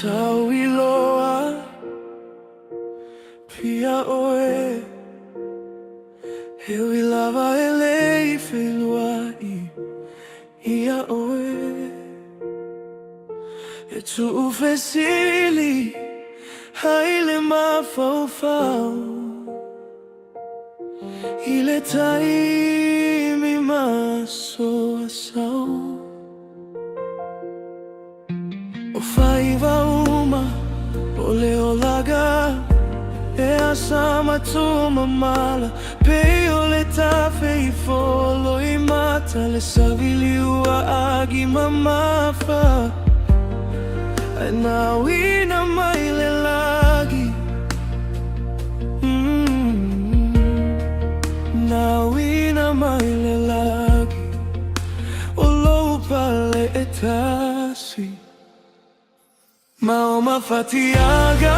Taui loa pia oe Hewi lava elei whenua ia oe E tu fesili haile ma fau Ile taimi ma so asau O whaiva uma o leo laga E asa matuma mala Pei o le tafe I folo I mata Le saviliua agi mamafa Ai na wina mai le lagi Na wina mai le lagi O lou pale e tasi Ma uma fatiaga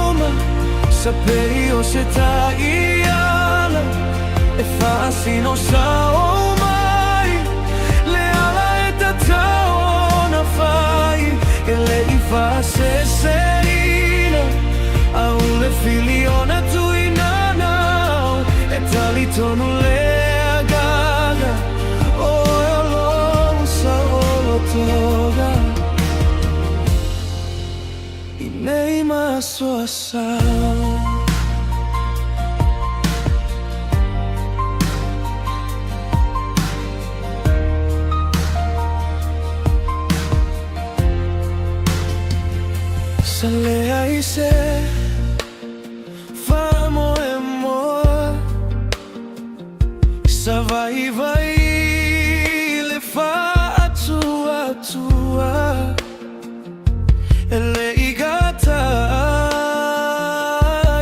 uma Sapei o se ta iala E fascino sa o mai Le ala e tatao na fai E le I fa se serina A le filiona tu inanau E tali tonu le agaga O e lo sa o lo toga Nei Ma Aso asau Salea I se Famo e moa Sa vai vai Le fa AO-ATUA E le igata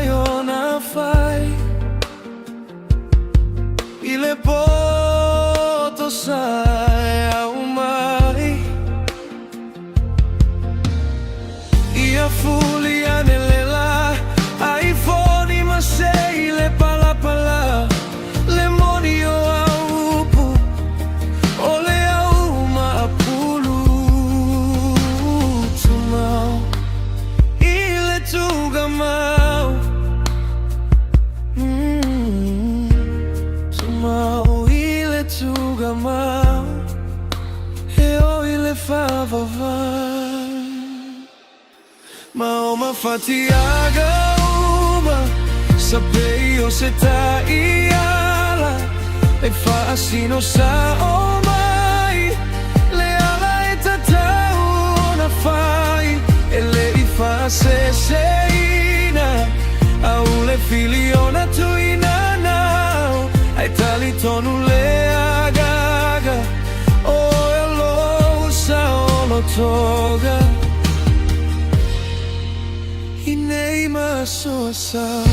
Io na fai I le poto sai au mai Ia fulia nelle la iPhone ma sei le pala pala Le moni o aupu O le au ma apulu Tumau Ile tuga mau Tumau Ile tuga mau E o ile fava vai Ma uma fatiaga uma Sapei o se ta iala E fascino sa o mai Le ala e tatau na fai E le I fa se seina A le filiona tu inanau Ai tali tonu le agaga O e lo sa o lo toga Nei Ma Aso asau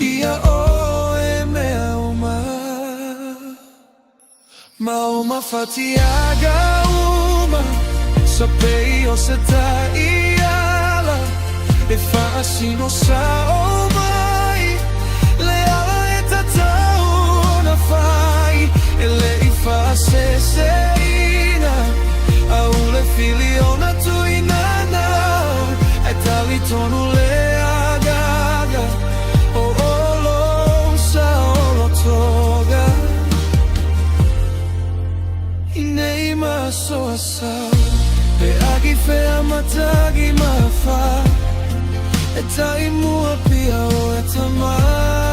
Ia o e mea uma Ma uma fatiaga uma Sapei o se ta iala E fascino sa o mai Le ala e tatau na fai E le I fa se serina A le filiona tu inanau E tali tonu le Nei Ma Aso asau Pe agi fea matagi mafa E tai mua pia o e tamai